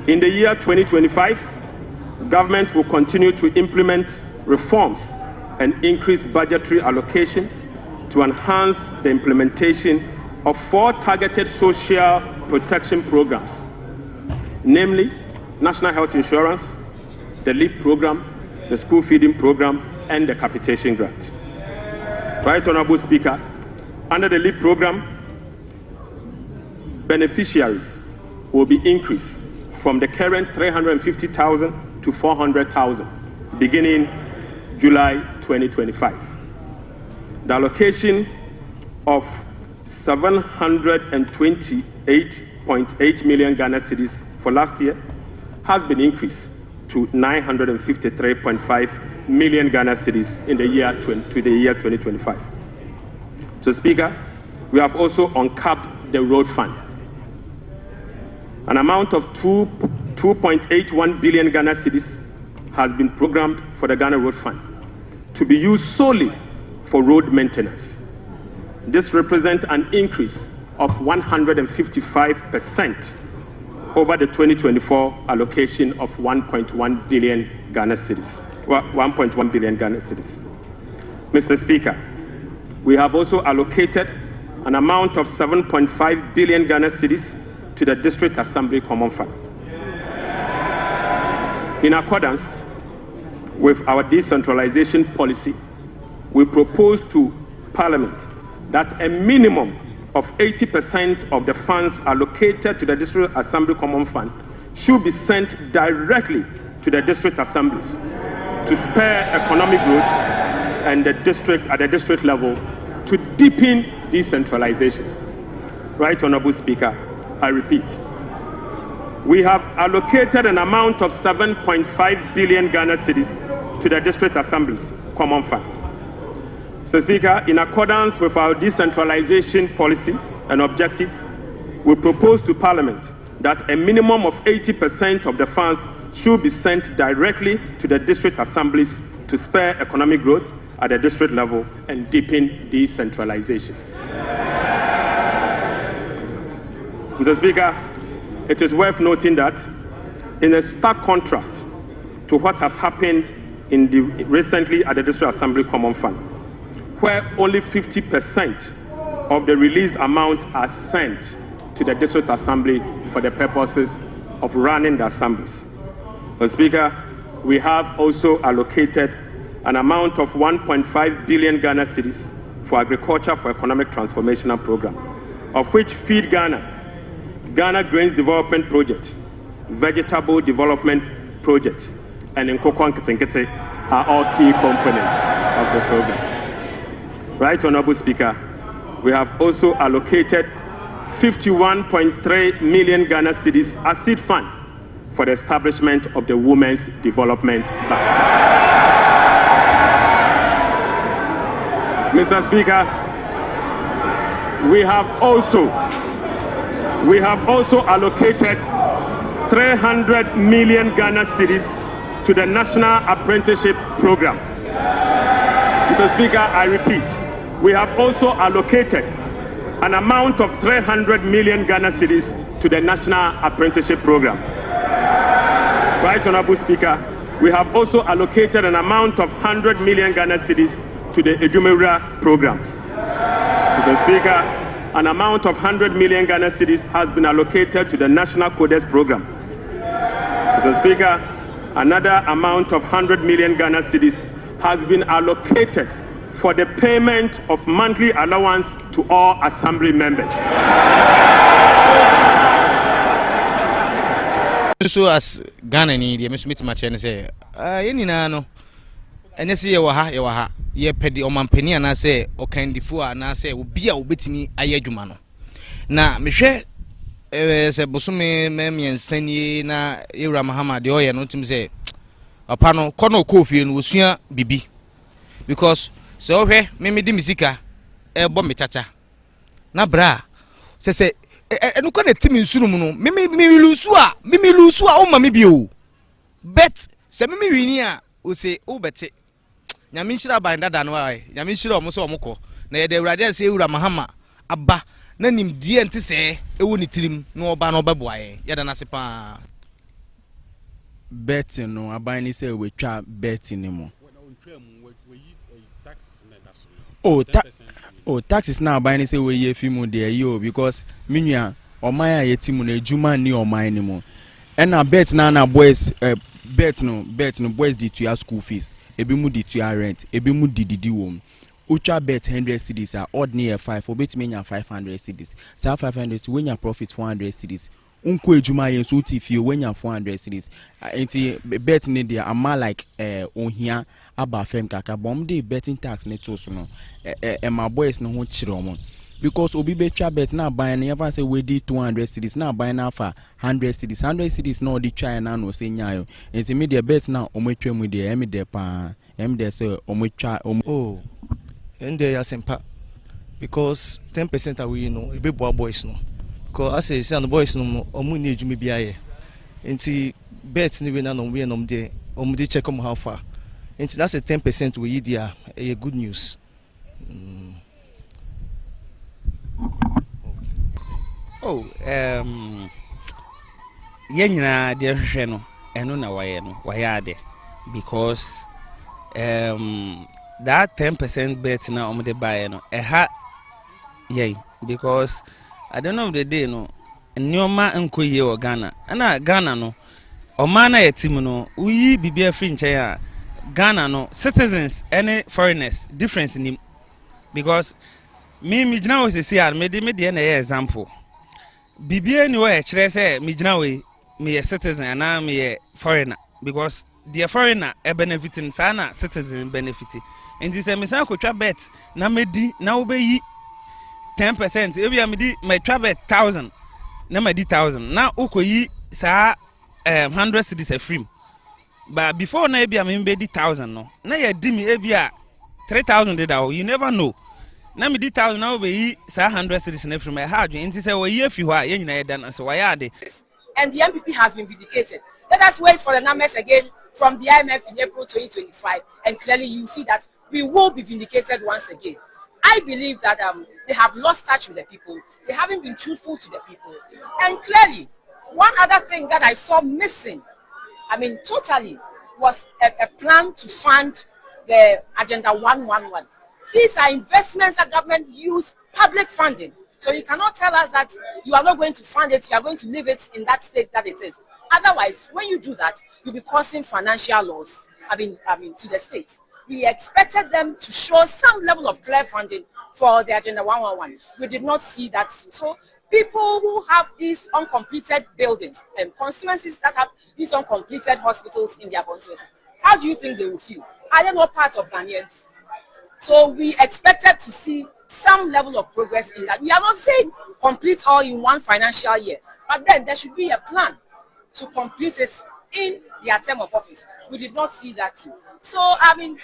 In the year 2025, government will continue to implement reforms and increase budgetary allocation to enhance the implementation of 4 targeted social protection programs, namely National Health Insurance, the LEAP program, the School Feeding Program, and the Capitation Grant. Right, Honorable Speaker, under the LEAP program, beneficiaries will be increased from the current 350,000 to 400,000 beginning July 2025. The allocation of 728.8 million Ghana cedis for last year has been increased to 953.5 million Ghana cedis in the year 2025. So, Speaker, we have also uncapped the road fund. An amount of 2.81 billion Ghana cedis has been programmed for the Ghana Road Fund to be used solely for road maintenance. This represents an increase of 155% over the 2024 allocation of 1.1 billion Ghana cedis. 1.1 billion Ghana cedis. Mr. Speaker, we have also allocated an amount of 7.5 billion Ghana cedis to the District Assembly Common Fund. In accordance with our decentralization policy, we propose to Parliament that a minimum of 80% of the funds allocated to the District Assembly Common Fund should be sent directly to the district assemblies to spur economic growth and at the district level to deepen decentralization. Right, Honorable Speaker, I repeat, we have allocated an amount of 7.5 billion Ghana cedis to the district assemblies common fund. So, Speaker, in accordance with our decentralization policy and objective, we propose to Parliament that a minimum of 80% of the funds should be sent directly to the district assemblies to spur economic growth at the district level and deepen decentralization. Mr. Speaker, it is worth noting that in a stark contrast to what has happened recently at the District Assembly Common Fund, where only 50% of the released amount are sent to the District Assembly for the purposes of running the assemblies. Mr. Speaker, we have also allocated an amount of 1.5 billion Ghana cedis for agriculture for economic transformational program, of which Feed Ghana, Ghana Grains Development Project, Vegetable Development Project, and Nkoko Nketenkete are all key components of the program. Right, Honorable Speaker, we have also allocated 51.3 million Ghana cedis as seed fund for the establishment of the Women's Development Bank. Mr. Speaker, we have also allocated 300 million Ghana cedis to the National Apprenticeship Program. Mr. Speaker, I repeat, we have also allocated an amount of 300 million Ghana cedis to the National Apprenticeship Program. Right, Honorable Speaker, we have also allocated an amount of 100 million Ghana cedis to the Edumewura Program. Mr. Speaker, an amount of 100 million Ghana cedis has been allocated to the National Codes Program. Mr. Speaker, another amount of 100 million Ghana cedis has been allocated for the payment of monthly allowance to all assembly members. So as Ghana need the Miss Mitch say, any nano, and you see you ha, ye pedi omampeni and I say, or can defua and I say, will be a bit me a yedumano. Na Michelle se Bosume, Mammy and Senye na Ira Muhammad, the oil, not him say, upon Kono Kofi and Wusia Bibi. Because so here, Mimi Dimisika, bomb chacha. Na bra, say, and look at the team in Sulumuno, Mimi Lusua, oh, mammy bio. Bet, Sammy Winia will say, oh, bet it. Yamishra by that and why, Yamishra Mosomoko, nay, they rather say Ura Mahama, Abba, none him dear to say, a wooden team, no ban or baboy, Yadanasipa. betting no aban ni say we twa betting ni mo. Taxes now aban ni say we ye fi mu there yo because minua oman a yeti mu na ejuma ni oman ni mo. And na bet na boys bet no boys di to school fees. Ebi mu di to rent, ebi mu di wom. Ucha bet 100 cedis are odd near 5 for bet me 500 cedis. Sa 500 cedis when your profit 400 cedis. Unko ejuma yen so ti fie when your 400 cedis. Enti bet ni dia ama like on here aba fem kaka bom dey betting tax ne to so no. My boys no ho chire omo. Because obi betcha bet na buy na ever say we di 200 cedis na buy na for 100 cedis. 100 cedis no di try na no say nyayo. Enti me dey bet na omotwa mu dey em dey pa. Em dey say omotwa oh. And they are simple because 10% are we know a big boys no because I say the boys no omu need you maybe aye enti bets ni we na no we no dey omu check how far enti that's a 10% we there a good news. Oh yenyina de hwehwe no eno na waye no waye ade because that 10% bet now on the buy no yay because at the end of the day no nyoma nko ye o Ghana na Ghana no o ma na yetim no uyi bibia free nche ya Ghana no citizens any foreigners difference in because me gina we say am me de na example bibia ni we kire say me gina we me citizen and me foreigner because the foreigner benefiting sana citizen benefiting and this me say ko bet na medi na wo be 10% e bia me di me twa bet 1000 na me di 1000 na ukoyi sa 100 cedis a free but before na e bia me be di 1000 no na ya di me e bia 3000 did you never know na me di 1000 na wo be sa 100 cedis na free me hard and say wo ye fi ho a ye nyina ye dan so why ade. And the MPP has been vindicated. Let us wait for the numbers again from the IMF in April 2025, and clearly you see that we will be vindicated once again. I believe that they have lost touch with the people. They haven't been truthful to the people. And clearly, one other thing that I saw missing, totally, was a plan to fund the Agenda 111. These are investments that government use public funding. So you cannot tell us that you are not going to fund it, you are going to leave it in that state that it is. Otherwise, when you do that, you'll be causing financial loss, to the states. We expected them to show some level of clear funding for the Agenda 111. We did not see that. So people who have these uncompleted buildings and constituencies that have these uncompleted hospitals in their constituencies, how do you think they will feel? Are they not part of Ghanaians? So we expected to see some level of progress in that. We are not saying complete all in one financial year, but then there should be a plan to complete it in their term of office. We did not see that too. So,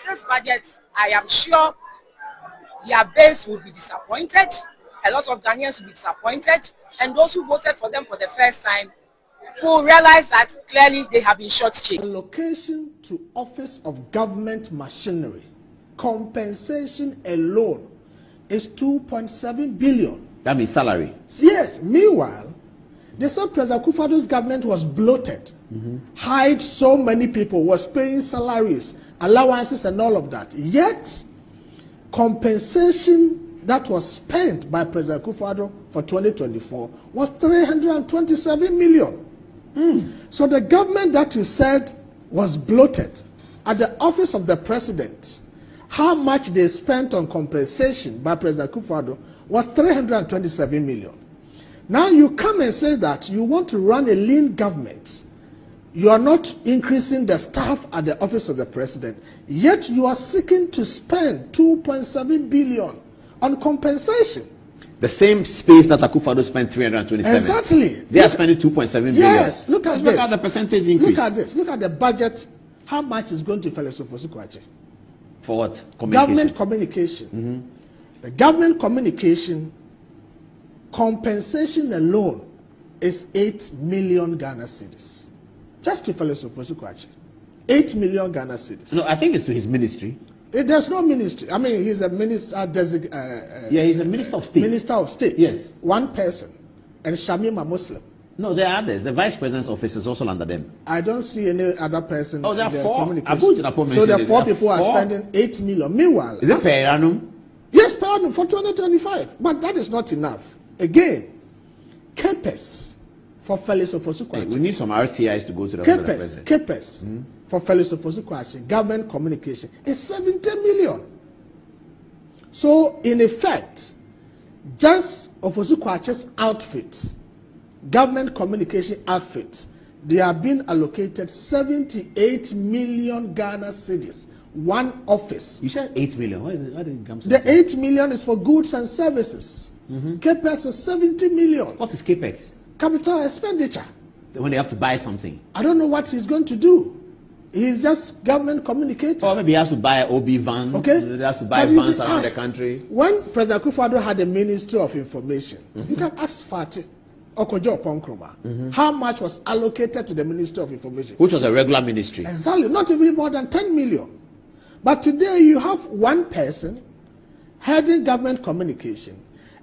this budget, I am sure their base will be disappointed. A lot of Ghanaians will be disappointed. And those who voted for them for the first time will realize that clearly they have been shortchanged. Allocation to Office of Government Machinery, compensation alone is 2.7 billion. That means salary. Yes. Meanwhile, they said President Akufo-Addo's government was bloated, hired so many people, was paying salaries, allowances, and all of that. Yet, compensation that was spent by President Akufo-Addo for 2024 was 327 million. So the government that you said was bloated at the office of the president, how much they spent on compensation by President Akufo-Addo was 327 million. Now you come and say that you want to run a lean government. You are not increasing the staff at the office of the president, yet you are seeking to spend 2.7 billion on compensation. The same space that Akufo-Addo spent 327. Exactly. They are spending 2.7 billion. Yes, look at this. Look at the percentage increase. Look at this. Look at the budget. How much is going to Felix Ofosu-Kwakye? For what? Government communication. The government communication compensation alone is 8 million Ghana cedis. Just to Felix Ofosu-Kwakye. 8 million Ghana cedis. No, I think it's to his ministry. There's no ministry. He's a minister. Yeah, he's a minister of state. Minister of state. Yes. One person. And Shamim a Muslim. No, there are others. The vice president's office is also under them. I don't see any other person. Oh, there are in their 4. communication. So the 4 people are spending 8 million. Meanwhile, is it per annum? Yes, per annum for 2025. But that is not enough. Again, KPES for Felix Ofosu-Kwakye. We need some RTIs to go to the president. KPES for Felix Ofosu-Kwakye, government communication, is 70 million. So, in effect, just Ofosu-Kwakye's outfits, government communication outfits, they are being allocated 78 million Ghana cedis, one office. You said 8 million. Why is it? Why did it come to the 8 million is for goods and services. CAPEX is 70 million. What is CAPEX? Capital expenditure. When they have to buy something. I don't know what he's going to do. He's just government communicator. Or maybe he has to buy an OB van. Okay. He has to buy vans around the country. When President Akufo-Addo had the Ministry of Information, you can ask Fatih Okojo Ponkroma how much was allocated to the Ministry of Information. Which was a regular ministry. Exactly. Not even more than 10 million. But today you have one person heading government communication,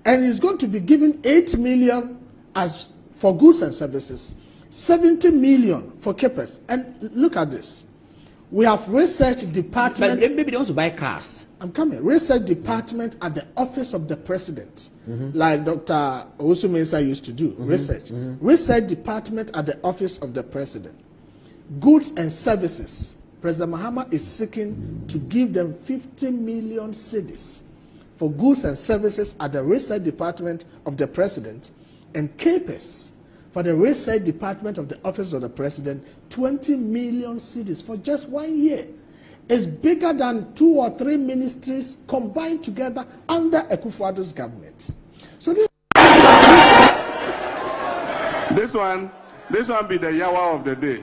and he's going to be given 8 million as for goods and services, 70 million for CAPEX. And look at this. We have research department. But maybe they want to buy cars. I'm coming. Research department at the office of the president, like Dr. Owusu-Mensah used to do. Research. Research department at the office of the president. Goods and services. President Mahama is seeking to give them 50 million cedis for goods and services at the research department of the president, and CAPEX for the research department of the office of the president, 20 million cedis for just 1 year. It's bigger than 2 or 3 ministries combined together under Akufo-Addo's government. So this one be the yawa of the day.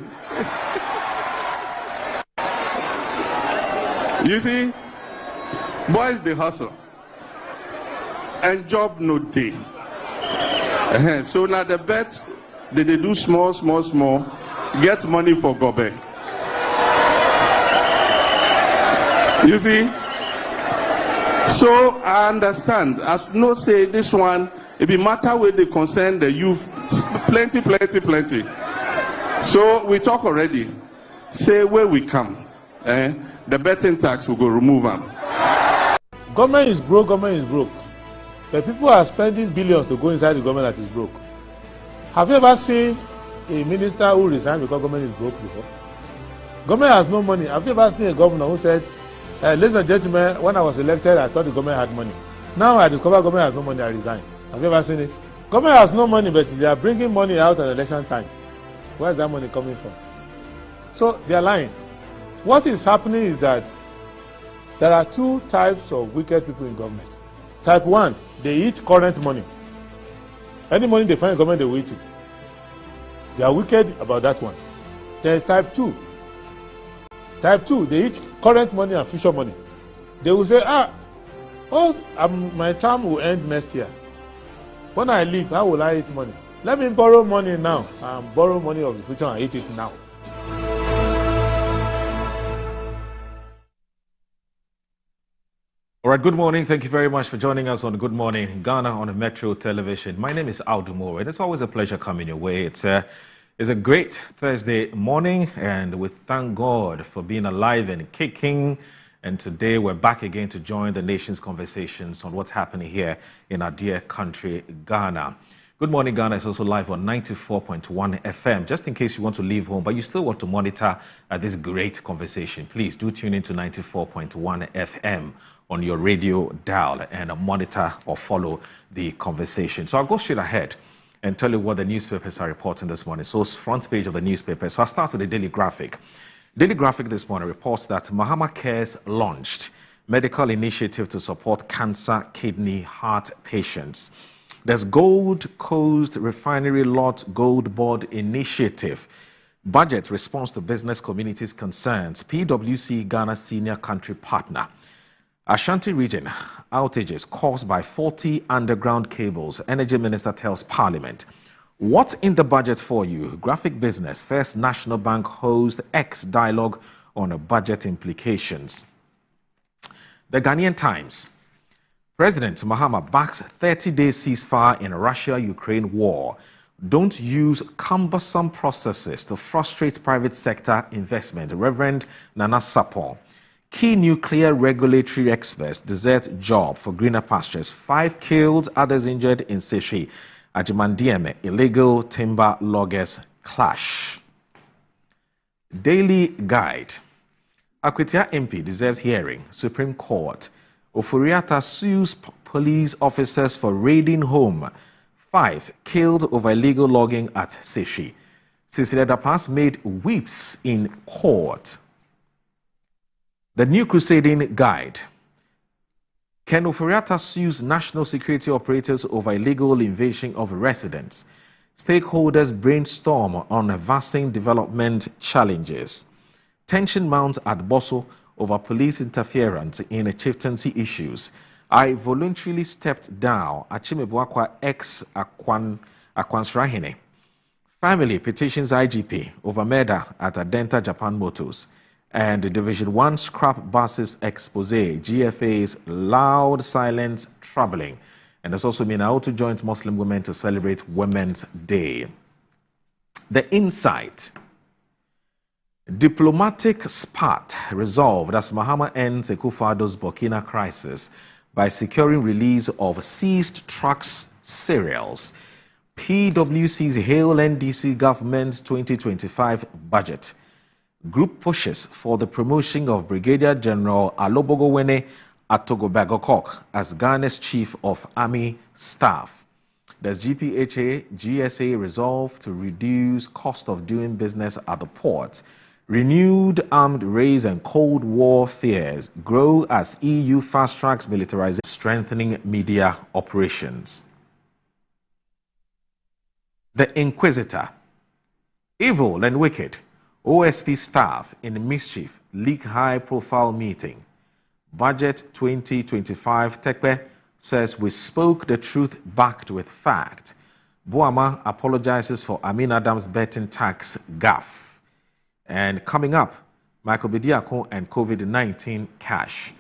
You see, boys they hustle and job no day. So now the bets they do small, get money for Gobe. You see? So I understand. As no say this one, it be matter where they concern the youth. Plenty. So we talk already. Say where we come. The betting tax will go remove them. Government is broke. But people are spending billions to go inside the government that is broke. Have you ever seen a minister who resigned because government is broke before? Government has no money. Have you ever seen a governor who said, ladies and gentlemen, when I was elected, I thought the government had money. Now I discover government has no money, I resign. Have you ever seen it? Government has no money, but they are bringing money out at election time. Where is that money coming from? So they are lying. What is happening is that there are 2 types of wicked people in government. Type 1, they eat current money. Any money they find in government, they will eat it. They are wicked about that one. There is type 2. Type 2, they eat current money and future money. They will say, my term will end next year. When I leave, how will I eat money? Let me borrow money now and borrow money of the future and eat it now. All right, good morning. Thank you very much for joining us on Good Morning Ghana on Metro Television. My name is Audu Moore, and it's always a pleasure coming your way. It's a great Thursday morning, and we thank God for being alive and kicking. And today we're back again to join the nation's conversations on what's happening here in our dear country, Ghana. Good Morning Ghana is also live on 94.1 FM. Just in case you want to leave home, but you still want to monitor this great conversation, please do tune into 94.1 FM. on your radio dial and monitor or follow the conversation. So I'll go straight ahead and tell you what the newspapers are reporting this morning. So it's front page of the newspaper. So I'll start with the Daily Graphic. Daily Graphic this morning reports that Mahama Cares launched medical initiative to support cancer, kidney, heart patients. There's Gold Coast Refinery Lot Gold Board Initiative. Budget response to business community's concerns. PwC Ghana senior country partner. Ashanti region outages caused by 40 underground cables. Energy Minister tells Parliament. What's in the budget for you? Graphic Business. First National Bank hosts X dialogue on budget implications. The Ghanaian Times. President Mahama backs 30-day ceasefire in Russia-Ukraine war. Don't use cumbersome processes to frustrate private sector investment. Reverend Nana Sapon. Key nuclear regulatory experts desert job for greener pastures. 5 killed, others injured in Seshi. Ajimandieme, illegal timber loggers clash. Daily Guide. Akwetia MP deserves hearing. Supreme Court. Oforiata sues police officers for raiding home. 5 killed over illegal logging at Seshi. Cecilia Dapas made whips in court. The New Crusading Guide. Ken Oforiata sues national security operators over illegal invasion of residents. Stakeholders brainstorm on vast development challenges. Tension mounts at Bosso over police interference in chieftaincy issues. I voluntarily stepped down. Achimebwakwa ex Akwansrahine. Family petitions IGP over murder at Adenta Japan Motors. And the Division 1 scrap buses expose. GFA's loud silence troubling. And there's also Minautu joins Muslim women to celebrate Women's Day. The Insight. Diplomatic spat resolved as Mahama ends Akufo-Addo's Burkina crisis by securing release of seized trucks cereals. PwC's hail NDC government's 2025 budget. Group pushes for the promotion of Brigadier General Alobogowene Atogobagokok as Ghana's Chief of Army Staff. Does GPHA, GSA resolve to reduce cost of doing business at the port? Renewed armed raids and Cold War fears grow as EU fast-tracks militarization, strengthening media operations. The Inquisitor. Evil and wicked. OSP staff in mischief leak high-profile meeting. Budget 2025 Tekpe says we spoke the truth backed with fact. Buama apologizes for Amin Adams betting tax gaffe. And coming up, Michael Bediako and COVID-19 cash.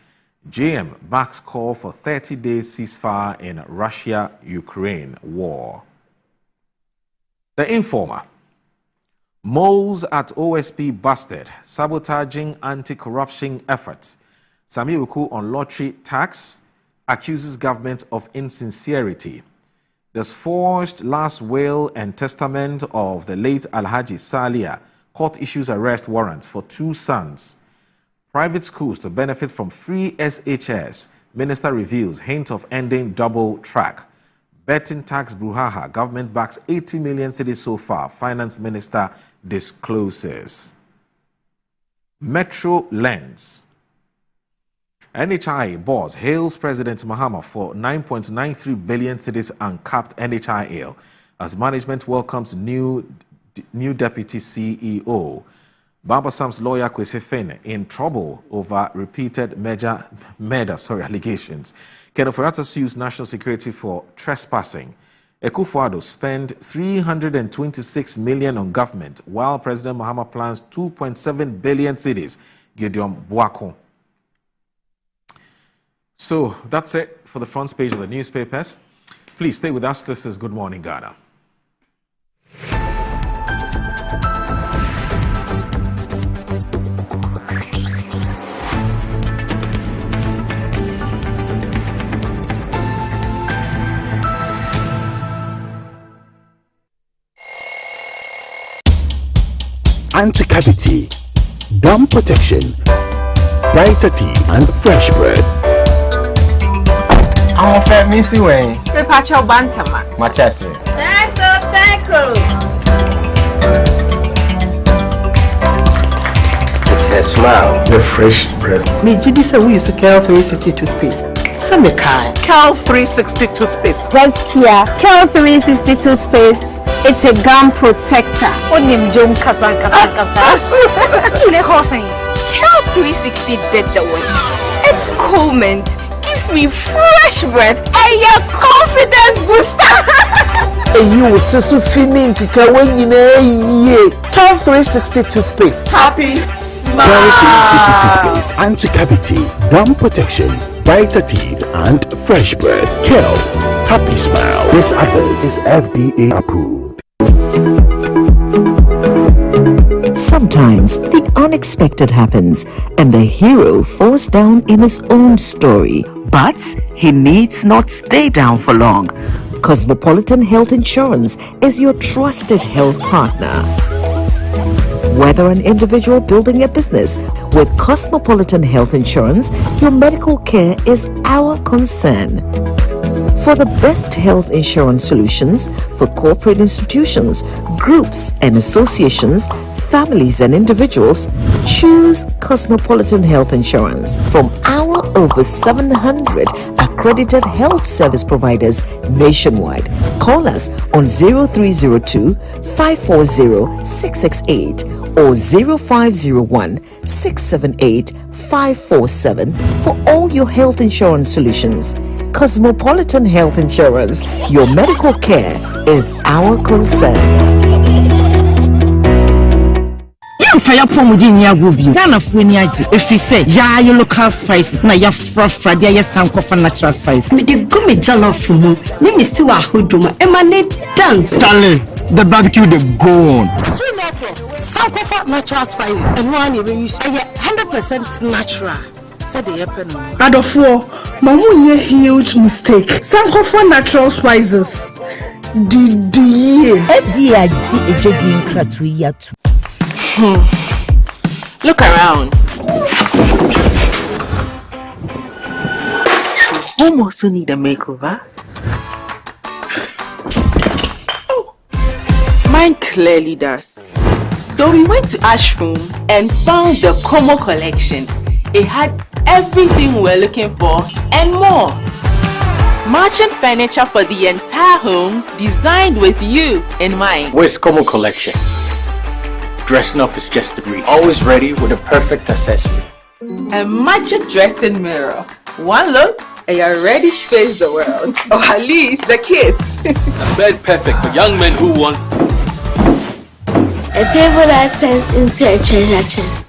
JM backs call for 30 days ceasefire in Russia-Ukraine war. The Informer. Moles at OSP busted, sabotaging anti-corruption efforts. Sami Uku on lottery tax accuses government of insincerity. There's forged last will and testament of the late Alhaji Salia. Court issues arrest warrants for 2 sons. Private schools to benefit from free SHS. Minister reveals hint of ending double track. Betting tax brouhaha. Government backs 80 million cedis so far. Finance Minister discloses. Metro Lens. NHI boss hails President Mahama for 9.93 billion cedis uncapped NHIL as management welcomes new deputy CEO. Baba Sam's lawyer Kwesi Fene in trouble over repeated murder allegations. Ken Oforiata sues national security for trespassing. Akufo-Addo spent 326 million on government while President Mahama plans 2.7 billion cedis. Gideon Boako. So that's it for the front page of the newspapers. Please stay with us. This is Good Morning Ghana. Anti-cavity, gum protection, brighter teeth, and fresh breath. I'm a fat missy way. Repacho Bantama. Matassa. It's her smile, the fresh breath. Me, Judy said we used to Cal 360 toothpaste. Some kind. Cal 360 toothpaste. Yes, Kia. Cal 360 toothpaste. It's a gum protector. Onim Jom Kasan. Cal 360 did the way. It's cool mint. Gives me fresh breath and your confidence booster. And you will so feeling to when you know Cal 360 toothpaste. Happy smile. Cal 360 toothpaste, anti-cavity, gum protection, brighter teeth, and fresh breath. Cal, happy smile. This advert is FDA approved. Sometimes the unexpected happens and the hero falls down in his own story. But he needs not stay down for long. Cosmopolitan Health Insurance is your trusted health partner. Whether an individual building a business, with Cosmopolitan Health Insurance, your medical care is our concern. For the best health insurance solutions for corporate institutions, groups and associations, families and individuals, choose Cosmopolitan Health Insurance from our over 700 accredited health service providers nationwide. Call us on 0302 540 668 or 0501 678 547 for all your health insurance solutions. Cosmopolitan Health Insurance, your medical care is our concern. Fire pomudin ya gubi Ghana funi aji if you say ya your local spices na ya fra dia ya sanko for natural spice me the gumi jollof mu me still a hoduma emanate dance Stanley the barbecue the go on sanko for natural spices and one you use 100% natural said the happen Adofo mamu ye huge mistake sanko for natural spices the FDA ejodi nkratu yatu. Look around. Home also need a makeover. Oh, mine clearly does. So we went to Ashroom and found the Como collection. It had everything we're looking for and more. Matching furniture for the entire home, designed with you in mind. Where's Como collection? Dressing up is just a breeze. Always ready with a perfect accessory. A magic dressing mirror. One look and you're ready to face the world. Or at least the kids. A bed perfect for young men who want a table that turns into a treasure chest.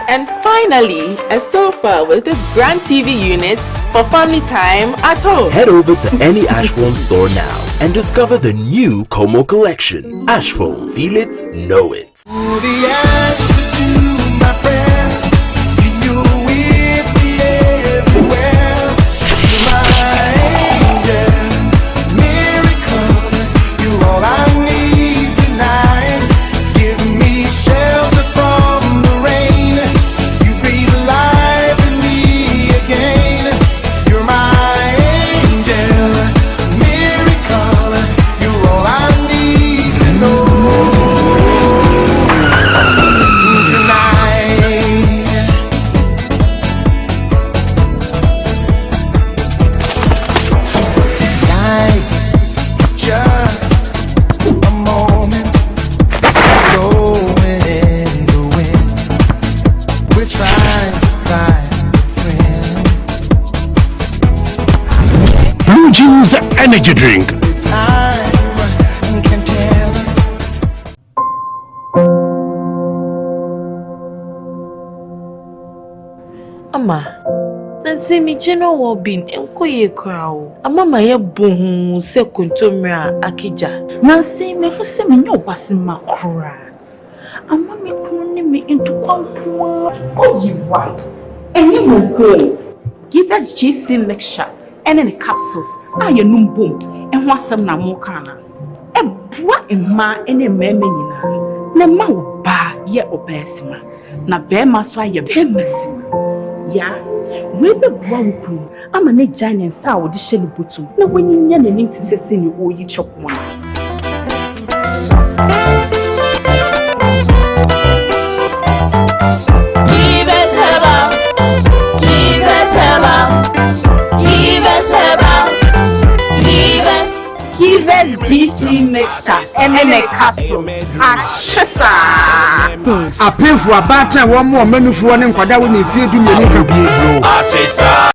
And finally, a sofa with this grand TV unit for family time at home. Head over to any Ashfoam store now and discover the new Como collection. Ashfoam, feel it, know it. The answer to my prayer, you knew with me everywhere. You're my angel, miracle, you're all I need tonight. Give me shelter from the rain. You breathe life in me again. You're my angel, miracle, you're all I need to know. Blue Jeans Energy Drink. Ama, nansi mi general well-being enkoye kwao. Ama ma ye bohu se kontomra akija. Nansi me hu se me nyo basi makura. Ama me kunu ni me into kwankwa. Oh you right. Enye mo go. Give us GC mixture and in the capsules. Ah ye numbum. En ho asem na mo kana. E bua emma ene meme nyina. Na ma wo ba ye obesima. Na be ma so aye be masima. Ya, we be bua wuku. Ama ne giant sa wo de shele butu. Na wanyinya na nim tisese ni wo yi chokwa. Give us BC mixture and a capsule. Ashisa. A pin for a batter, one more menu for one and Kwada when if you do your Ashisa.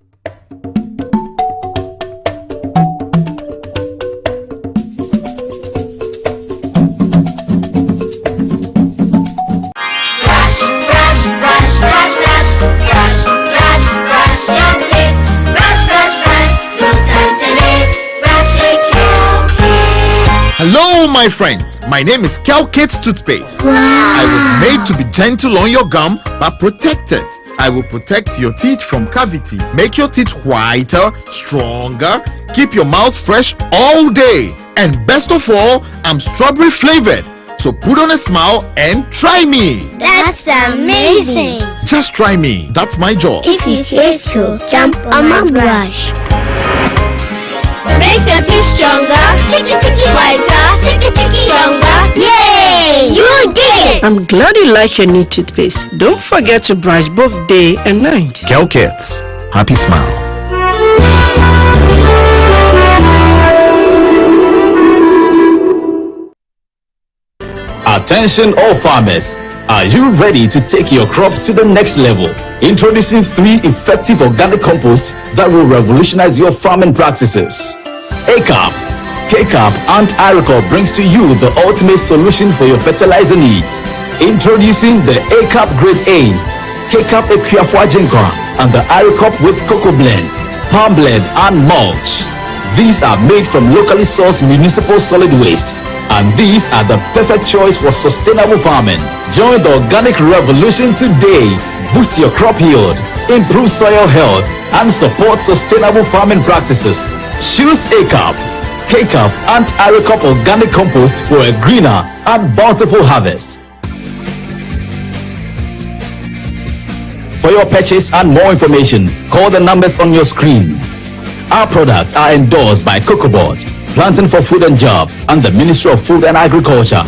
Hello, my friends, my name is Kelkit Toothpaste. Wow. I was made to be gentle on your gum but protected. I will protect your teeth from cavity, make your teeth whiter, stronger, keep your mouth fresh all day. And best of all, I'm strawberry flavored. So put on a smile and try me. That's amazing. Just try me. That's my job. If you say so, jump on my brush. Makes your teeth stronger, chicky whiter, chicky stronger. Yay! You did it! I'm glad you like your new toothpaste. Don't forget to brush both day and night. Kelkits. Happy smile. Attention all farmers, are you ready to take your crops to the next level? Introducing 3 effective organic composts that will revolutionize your farming practices. ACAP, KCAP and Iricor brings to you the ultimate solution for your fertilizer needs. Introducing the ACAP Grade A, KCAP Equiafua Jinkwa and the Iricop with cocoa blends, palm blend and mulch. These are made from locally sourced municipal solid waste. And these are the perfect choice for sustainable farming. Join the organic revolution today. Boost your crop yield, improve soil health, and support sustainable farming practices. Choose ACAP, KCAP, and Iricop Organic Compost for a greener and bountiful harvest. For your purchase and more information, call the numbers on your screen. Our products are endorsed by COCOBOD, Planting for Food and Jobs, and the Ministry of Food and Agriculture.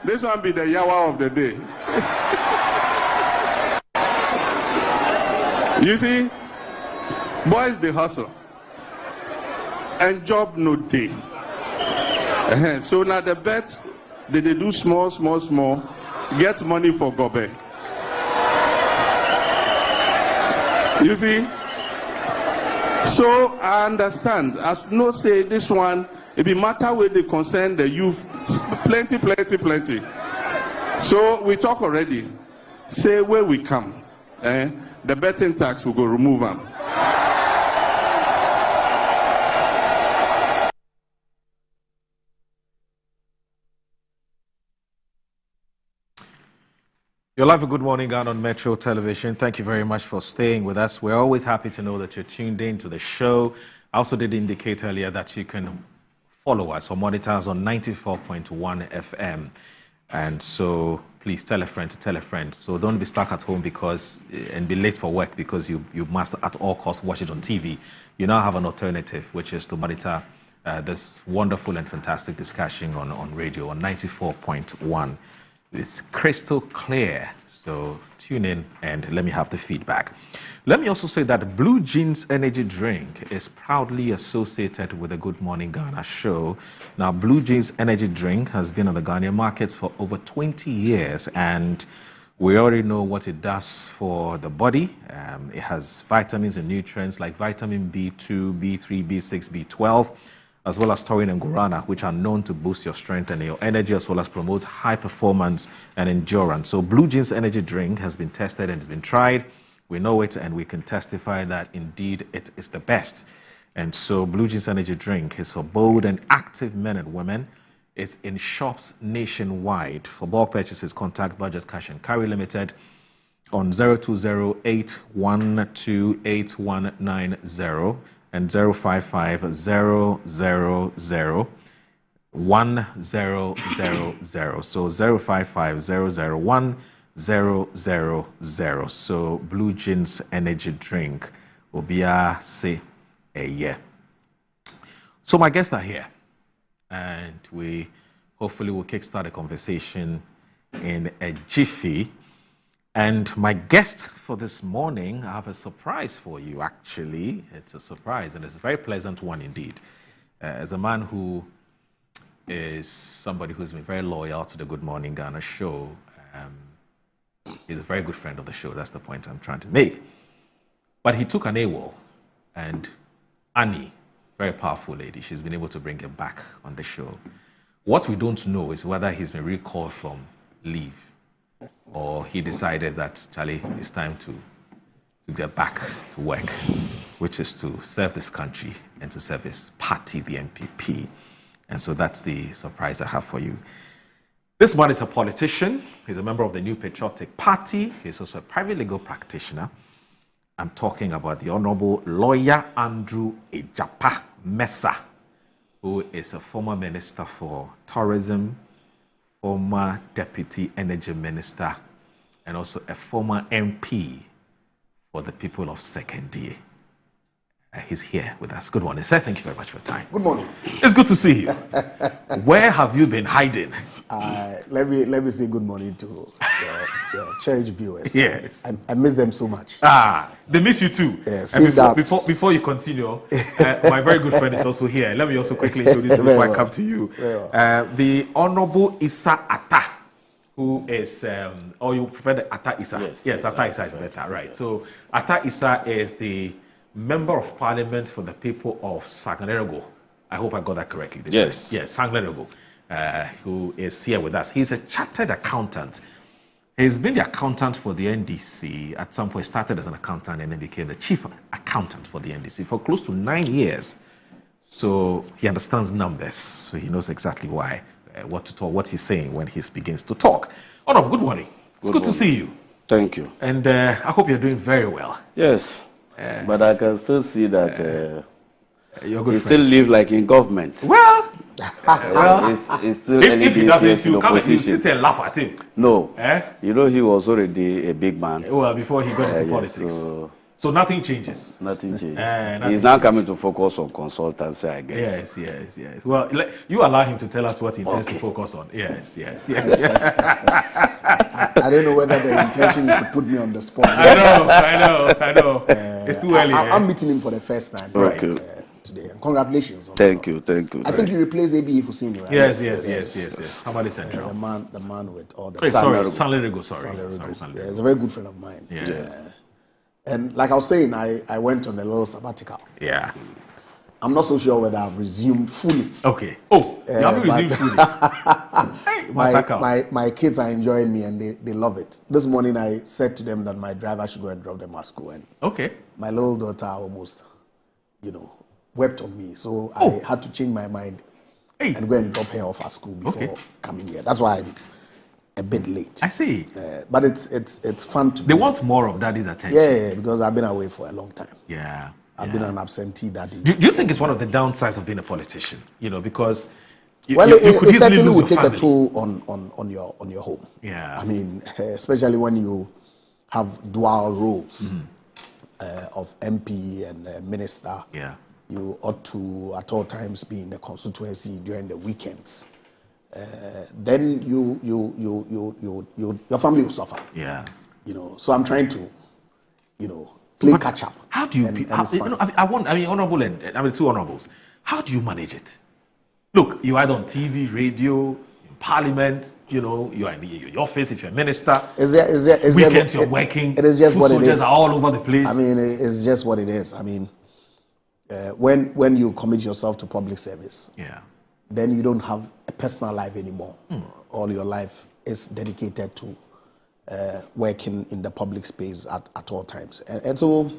This one be the yawa of the day. You see, boys they hustle and job no day. So now the bets they do small, get money for gobe. You see, so I understand. As no say this one. It be matter where they concern the youth, plenty. So we talk already. Say where we come, the betting tax will go remove them. You're live. Good morning, Ghana on Metro Television. Thank you very much for staying with us. We're always happy to know that you're tuned in to the show. I also did indicate earlier that you can follow us or monitor us on 94.1 FM. And so please tell a friend to tell a friend. So don't be stuck at home and be late for work because you must at all costs watch it on TV. You now have an alternative, which is to monitor this wonderful and fantastic discussion on radio on 94.1. It's crystal clear. So tune in and let me have the feedback. Let me also say that Blue Jeans Energy Drink is proudly associated with the Good Morning Ghana show. Now, Blue Jeans Energy Drink has been on the Ghanaian markets for over 20 years, and we already know what it does for the body. It has vitamins and nutrients like vitamin B2, B3, B6, B12, as well as taurine and guarana, which are known to boost your strength and your energy, as well as promote high performance and endurance. So Blue Jeans Energy Drink has been tested and it's been tried. We know it, and we can testify that indeed it is the best. And so Blue Jeans Energy Drink is for bold and active men and women. It's in shops nationwide. For bulk purchases, contact Budget Cash and Carry Limited on 020-812-8190 and 055-000-1000. So 055-001-000. So Blue Jeans Energy Drink will be say a year. So my guests are here, and we hopefully will kickstart a conversation in a jiffy. And my guest for this morning, I have a surprise for you, actually. It's a surprise, and it's a very pleasant one indeed. As a man who is somebody who's been very loyal to the Good Morning Ghana show, He's a very good friend of the show. That's the point I'm trying to make. But he took an AWOL, and Annie, very powerful lady, she's been able to bring him back on the show. What we don't know is whether he's been recalled from leave or he decided that, Charlie, it's time to get back to work, which is to serve this country and to serve his party, the NPP. And so that's the surprise I have for you. This man is a politician. He's a member of the New Patriotic Party. He's also a private legal practitioner. I'm talking about the Honorable Lawyer Andrew Ejapa Mensah, who is a former Minister for Tourism, former Deputy Energy Minister, and also a former MP for the people of Sekendie. He's here with us. Good morning, sir. Thank you very much for your time. Good morning. It's good to see you. Where have you been hiding? Let me say good morning to your cherished viewers. Yes. I miss them so much. They miss you too. Yes. And before you continue, my very good friend is also here. Let me also quickly introduce you before I come to you. The Honorable Issa Atta, who is, or you prefer the Atta Issa? Yes, Atta Issa is better, right. So Atta Issa is the Member of Parliament for the people of Sanglerego. I hope I got that correctly. Yes. Yes, Sanglerego, who is here with us. He's a chartered accountant. He's been the accountant for the NDC. At some point, started as an accountant and then became the chief accountant for the NDC for close to 9 years. So he understands numbers. So he knows exactly why, what to talk, what he's saying when he begins to talk. Oh no, good morning. It's good to see you. Thank you. And I hope you're doing very well. Yes. But I can still see that you still live like in government. Well, it's still if he doesn't, you come and you opposition. sit and laugh at him. No, you know he was already a big man. Well, before he got into politics. So nothing changes. Nothing changes. Nothing He's now coming to focus on consultancy, I guess. Yes. Well, you allow him to tell us what he intends to focus on. Yes. I don't know whether the intention is to put me on the spot. I know. It's too early. I'm meeting him for the first time today. And congratulations. Thank you. I think you replaced ABE Fusini, right? Yes. Hamadi Central. The man with all the... Sanlerego. Yeah, he's a very good friend of mine. And like I was saying, I went on a little sabbatical. Yeah. I'm not so sure whether I've resumed fully. Okay. Oh, you haven't resumed fully. My kids are enjoying me and they love it. This morning I said to them that my driver should go and drop them at school. And my little daughter almost, wept on me. So I had to change my mind and go and drop her off at school before coming here. That's why I'm a bit late. I see. But it's fun to They want more of daddy's attention. Yeah, because I've been away for a long time. Yeah. I've been an absentee daddy. Do you think it's one of the downsides of being a politician? Because you it certainly would take a toll on your home. Yeah. I mean, especially when you have dual roles of MP and minister. Yeah. You ought to at all times be in the constituency during the weekends. Then your family will suffer. Yeah. So I'm trying to, play catch up. How do you? Honorable and two honorables. How do you manage it? Look, you're either on TV, radio, in Parliament. You are in your office if you're a minister. Weekends you're working. It is just what it is. Are all over the place. I mean, it's just what it is. I mean, when you commit yourself to public service, then you don't have a personal life anymore. All your life is dedicated to working in the public space at all times. And so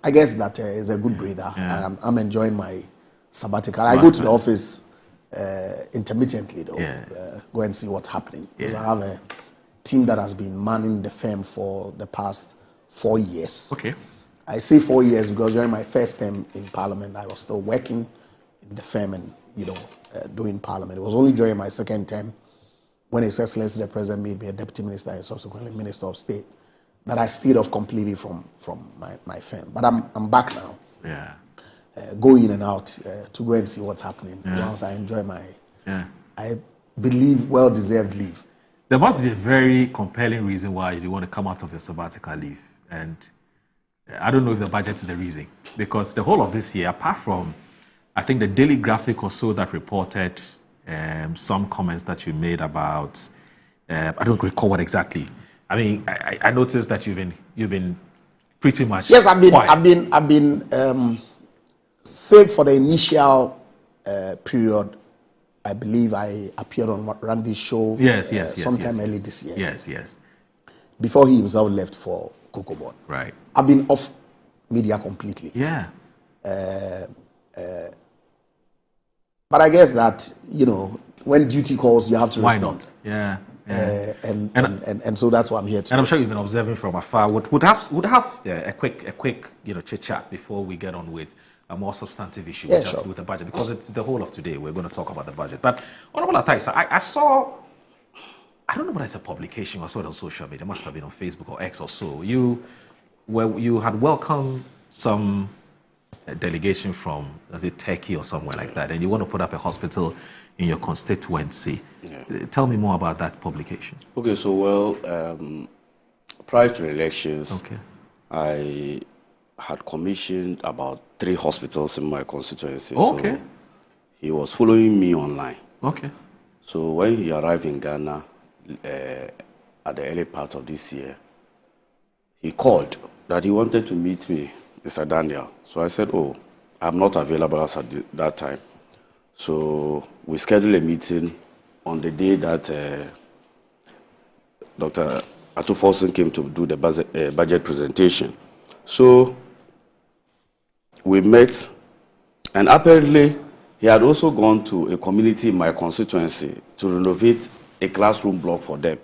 I guess that is a good breather. I'm enjoying my sabbatical. I go to the office intermittently though, go and see what's happening. Because I have a team that has been manning the firm for the past 4 years. Okay. I say 4 years because during my first term in Parliament, I was still working in the firm and, doing Parliament. It was only during my second term when His Excellency the President made me a Deputy Minister and subsequently Minister of State that I stayed off completely from my firm. But I'm back now. Yeah. Go in and out to go and see what's happening whilst I enjoy my, I believe, well-deserved leave. There must be a very compelling reason why you want to come out of your sabbatical leave. And I don't know if the budget is the reason. Because the whole of this year, apart from, I think, the Daily Graphic or so that reported some comments that you made about, I don't recall what exactly, I mean, I noticed that you've been pretty much. Yes, I've been quiet. save for the initial period. I believe I appeared on Randy's show. Yes, sometime early this year. Yes. Before he himself left for Cocoa Board. Right. I've been off media completely. Yeah. But I guess that, when duty calls, you have to Why respond. not? Yeah. And so that's what I'm here to. And I'm sure you've been observing from afar. Would have a quick chit chat before we get on with a more substantive issue, with the budget, because it's the whole of today we're going to talk about the budget. But Honorable Atai, I saw, I don't know whether it's a publication or so on social media. It must have been on Facebook or X or so. You had welcomed some delegation from, Turkey or somewhere like that, and you want to put up a hospital in your constituency. Yeah. Tell me more about that publication. Okay, so prior to the elections, I had commissioned about 3 hospitals in my constituency. Okay. So he was following me online. Okay. So when he arrived in Ghana at the early part of this year, he called that he wanted to meet me, Mr. Daniel. So I said, I'm not available at that time. So we scheduled a meeting on the day that Dr. Atufosun came to do the budget presentation. So we met, and apparently he had also gone to a community in my constituency to renovate a classroom block for them,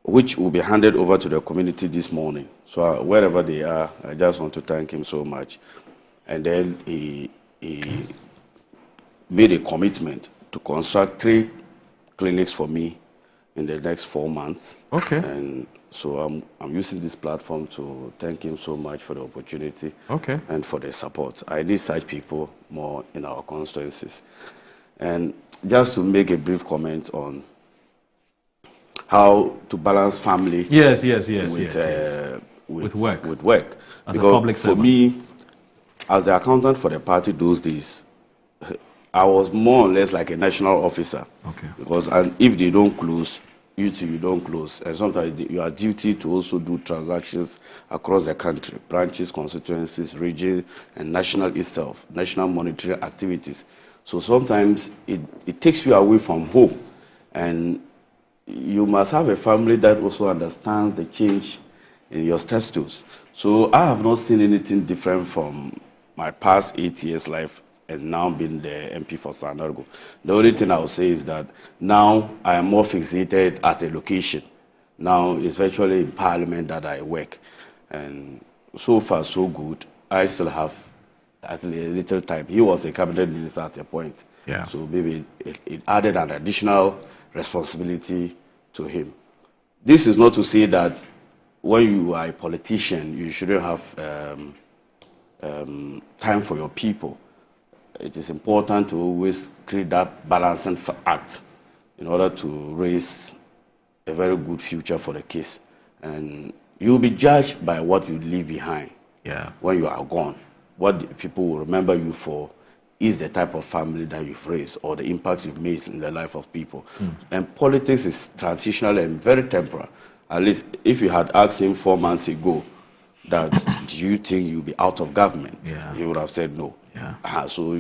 which will be handed over to the community this morning. So wherever they are, I just want to thank him so much. And then he made a commitment to construct 3 clinics for me in the next 4 months. Okay. And so I'm using this platform to thank him so much for the opportunity. Okay. And for the support. I need such people more in our constituencies. And just to make a brief comment on how to balance family with work. As because a public servant. For me, as the accountant for the party those days, I was more or less like a national officer. Okay. Because if they don't close, you don't close. And sometimes you are duty to also do transactions across the country, branches, constituencies, region, and national itself, national monetary activities. So sometimes it takes you away from home. And you must have a family that also understands the change in your status. So I have not seen anything different from my past 8 years life and now being the MP for Sandargo. The only thing I will say is that now I am more fixated at a location. Now it's virtually in Parliament that I work. And so far so good. I still have actually a little time. He was a cabinet minister at a point. Yeah. So maybe it added an additional responsibility to him. This is not to say that when you are a politician, you shouldn't have time for your people. It is important to always create that balancing act in order to raise a very good future for the kids. And you'll be judged by what you leave behind when you are gone. What people will remember you for is the type of family that you've raised or the impact you've made in the life of people. And politics is transitional and very temporal. At least if you had asked him 4 months ago that do you think you'll be out of government, he would have said no. So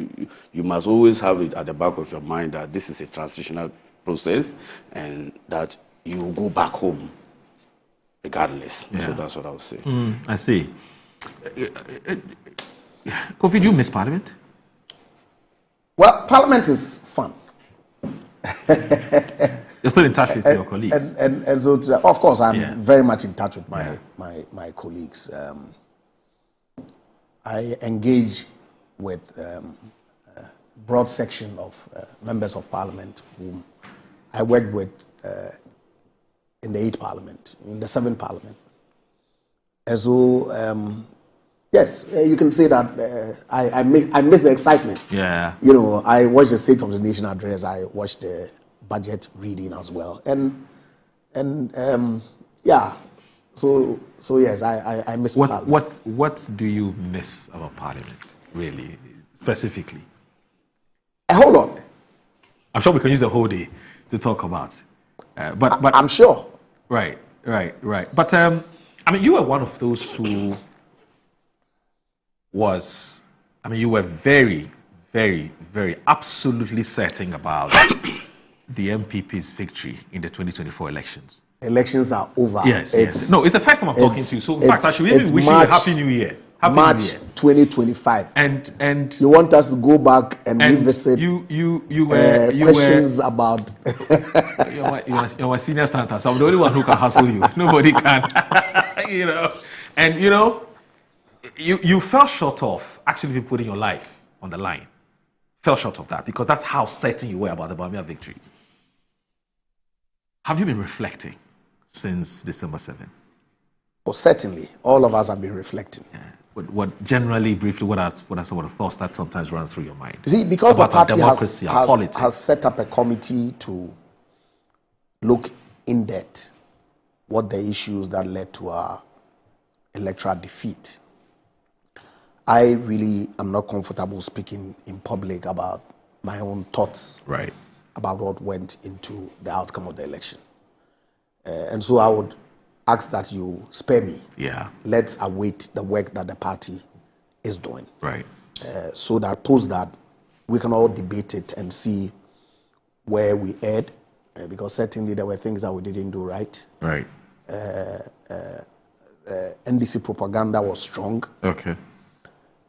you must always have it at the back of your mind that this is a transitional process and that you will go back home regardless. So that's what I would say. I see. Kofi, do you miss Parliament? Well, Parliament is fun. You're still in touch with your colleagues? And so, of course, I'm very much in touch with my colleagues. I engage with a broad section of members of Parliament whom I worked with in the 8th Parliament, in the 7th Parliament. And so, yes, you can say that I miss the excitement. Yeah. You know, I watched the State of the Nation address. I watched the budget reading as well, and yeah. So yes, I miss Parliament. What do you miss about Parliament, really, specifically? A whole lot. I'm sure we can use a whole day to talk about. But I'm sure. Right. Right. But I mean, you were one of those who was, I mean, you were very, very, very absolutely certain about the MPP's victory in the 2024 elections. Elections are over. Yes. No, it's the first time I'm talking to you. So in fact, I should even wish you a happy new year. March 2025. And you want us to go back and revisit you were questions about you're my senior Santa, so I'm the only one who can hustle you. Nobody can. And you fell short of actually putting your life on the line. Fell short of that because that's how certain you were about the Bawumia victory. Have you been reflecting since December 7th? Well, certainly, all of us have been reflecting. Yeah. What generally, briefly, what are some of the thoughts that sometimes run through your mind? See, because the party has set up a committee to look in depth what the issues that led to our electoral defeat. I really am not comfortable speaking in public about my own thoughts about what went into the outcome of the election. And so I would ask that you spare me. Yeah. Let's await the work that the party is doing. Right. So that post that we can all debate it and see where we erred, because certainly there were things that we didn't do right. Right. NDC propaganda was strong. Okay.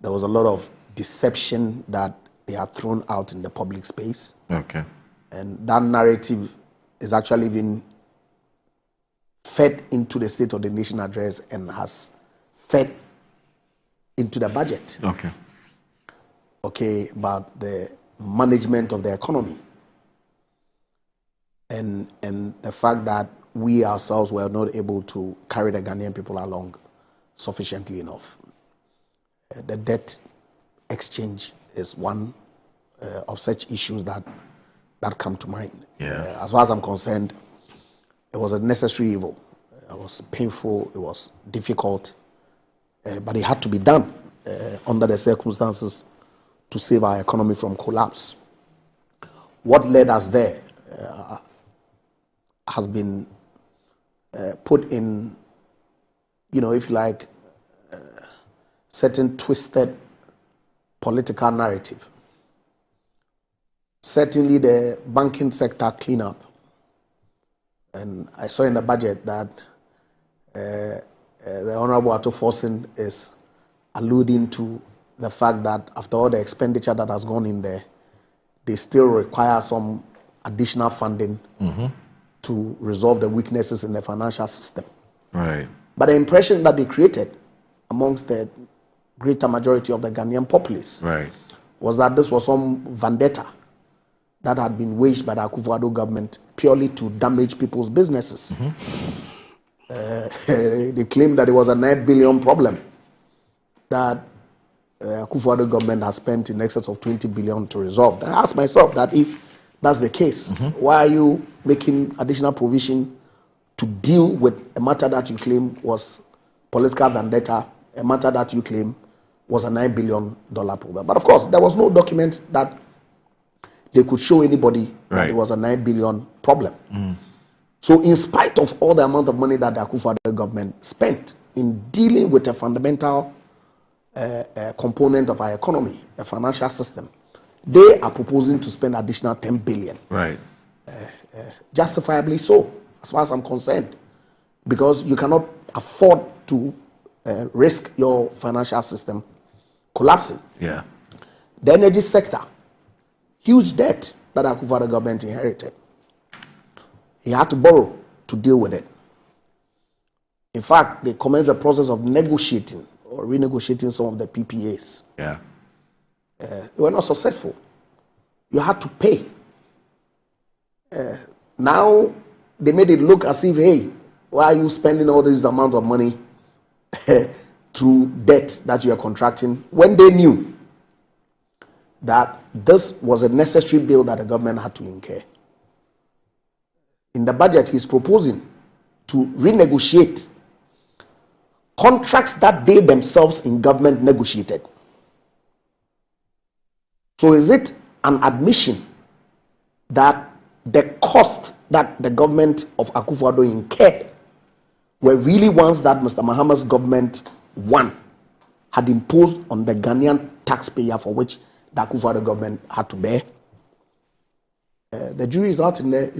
There was a lot of deception that they have thrown out in the public space. Okay. And that narrative is actually been fed into the State of the Nation address and has fed into the budget. Okay, about the management of the economy. And the fact that we ourselves were not able to carry the Ghanaian people along sufficiently enough. The debt exchange is one of such issues that come to mind. As far as I'm concerned, it was a necessary evil. It was painful, it was difficult, but it had to be done under the circumstances to save our economy from collapse. What led us there has been put in, if you like, certain twisted political narrative. Certainly the banking sector cleanup. And I saw in the budget that the Honorable Ato Forson is alluding to the fact that after all the expenditure that has gone in there, they still require some additional funding to resolve the weaknesses in the financial system. Right. But the impression that they created amongst the greater majority of the Ghanaian populace was that this was some vendetta that had been waged by the Akufo-Addo government purely to damage people's businesses. They claimed that it was a 9 billion problem that Akufo-Addo government has spent in excess of 20 billion to resolve. And I asked myself that if that's the case, why are you making additional provision to deal with a matter that you claim was political vendetta, a matter that you claim was a $9 billion problem? But of course, there was no document that they could show anybody that it was a 9 billion problem. So in spite of all the amount of money that the Akufo-Addo government spent in dealing with a fundamental component of our economy, the financial system, they are proposing to spend additional 10 billion. Justifiably so, as far as I'm concerned, because you cannot afford to risk your financial system collapsing. The energy sector, huge debt that Akufo-Addo government inherited. He had to borrow to deal with it. In fact, they commenced the process of negotiating or renegotiating some of the PPAs. They were not successful. You had to pay. Now they made it look as if, hey, why are you spending all this amount of money through debt that you are contracting, when they knew that this was a necessary bill that the government had to incur. In the budget, he's proposing to renegotiate contracts that they themselves in government negotiated. So is it an admission that the cost that the government of Akufo-Addo incurred were really ones that Mr. Mahama's government, one, had imposed on the Ghanaian taxpayer, for which the Akufo-Addo government had to bear. The jury is out the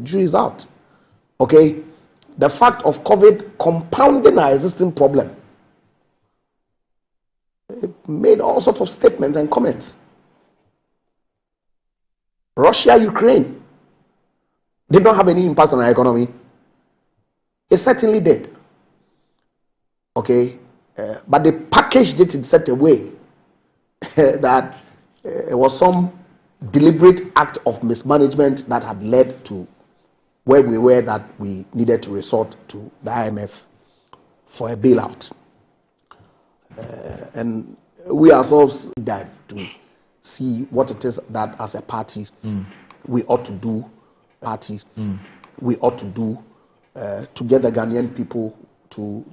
jury is out. Okay, the fact of COVID compounding our existing problem. It made all sorts of statements and comments. Russia, Ukraine did not have any impact on our economy. It certainly did. Okay, but they packaged it in such a way that it was some deliberate act of mismanagement that had led to where we were, that we needed to resort to the IMF for a bailout. And we ourselves dive to see what it is that as a party we ought to do, we ought to do to get the Ghanaian people to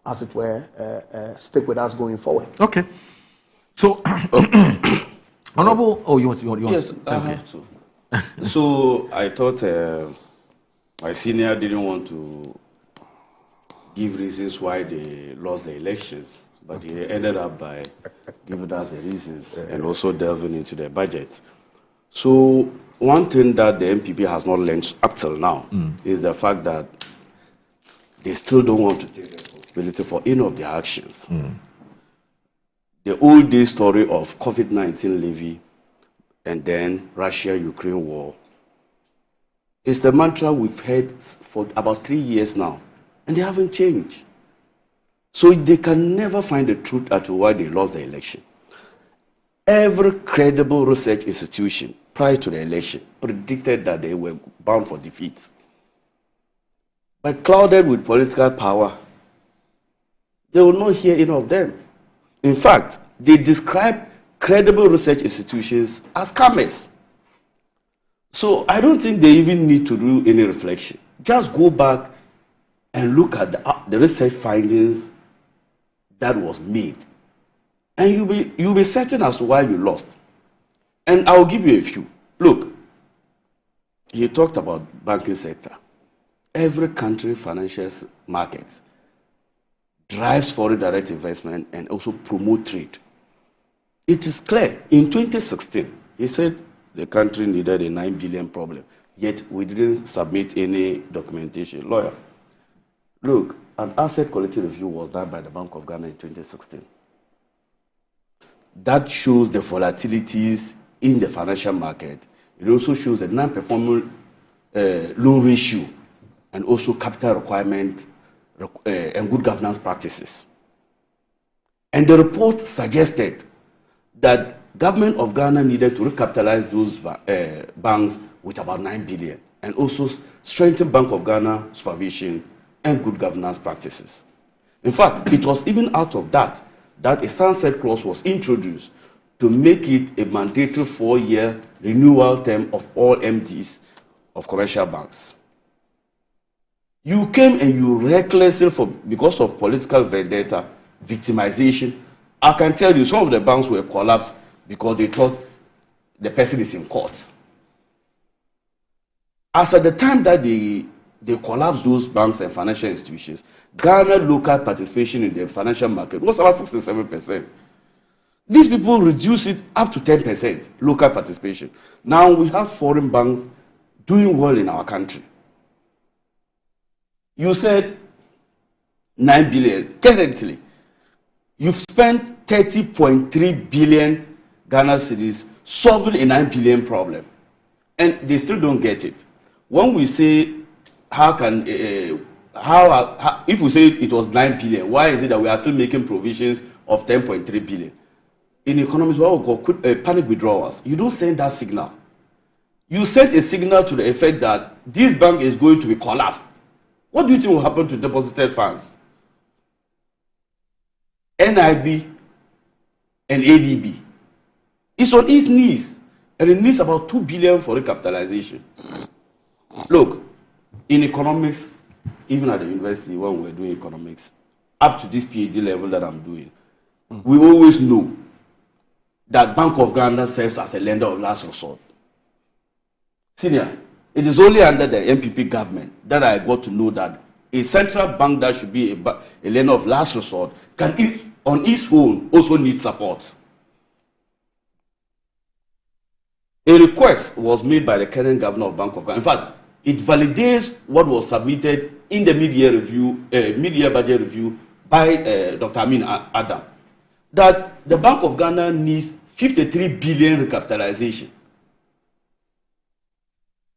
as it were, stick with us going forward. Okay. So, Honorable, you want? Yes, I have to. So I thought my senior didn't want to give reasons why they lost the elections, but he ended up by giving us the reasons and also delving into the budget. So one thing that the MPP has not learned up till now is the fact that they still don't want to take responsibility for any of their actions. The old day story of COVID-19 levy and then Russia-Ukraine war is the mantra we've heard for about 3 years now, and they haven't changed. So they can never find the truth as to why they lost the election. Every credible research institution prior to the election predicted that they were bound for defeat. But clouded with political power, they will not hear any of them. In fact, they describe credible research institutions as scammers. So I don't think they even need to do any reflection. Just go back and look at the research findings that was made, and you'll be certain as to why you lost. And I'll give you a few. Look, you talked about banking sector. Every country financial market drives foreign direct investment and also promote trade. It is clear. In 2016, he said the country needed a 9 billion problem, yet we didn't submit any documentation. Lawyer, look, an asset quality review was done by the Bank of Ghana in 2016. That shows the volatilities in the financial market. It also shows the non-performing loan ratio and also capital requirement and good governance practices. And the report suggested that government of Ghana needed to recapitalize those banks with about 9 billion and also strengthen Bank of Ghana supervision and good governance practices. In fact, it was even out of that a sunset clause was introduced to make it a mandatory 4-year renewal term of all MDs of commercial banks. You came and you recklessly, because of political vendetta, victimization. I can tell you some of the banks were collapsed because they thought the person is in court. As at the time that they collapsed those banks and financial institutions, Ghana local participation in the financial market was about 67%. These people reduced it up to 10% local participation. Now we have foreign banks doing well in our country. You said 9 billion. Currently, you've spent 30.3 billion Ghana cedis solving a 9 billion problem. And they still don't get it. When we say, if we say it was 9 billion, why is it that we are still making provisions of 10.3 billion? In economies, what we call panic withdrawals. You don't send that signal. You send a signal to the effect that this bank is going to be collapsed. What do you think will happen to deposited funds? NIB and ADB. It's on its knees, and it needs about 2 billion for recapitalization. Look, in economics, even at the university when we're doing economics, up to this PhD level that I'm doing, we always know that Bank of Ghana serves as a lender of last resort. Senior, It is only under the MPP government that I got to know that a central bank that should be a lender of last resort can, on its own, also need support. A request was made by the current governor of Bank of Ghana. In fact, it validates what was submitted in the mid-year budget review by Dr. Amin Adam, that the Bank of Ghana needs 53 billion recapitalization.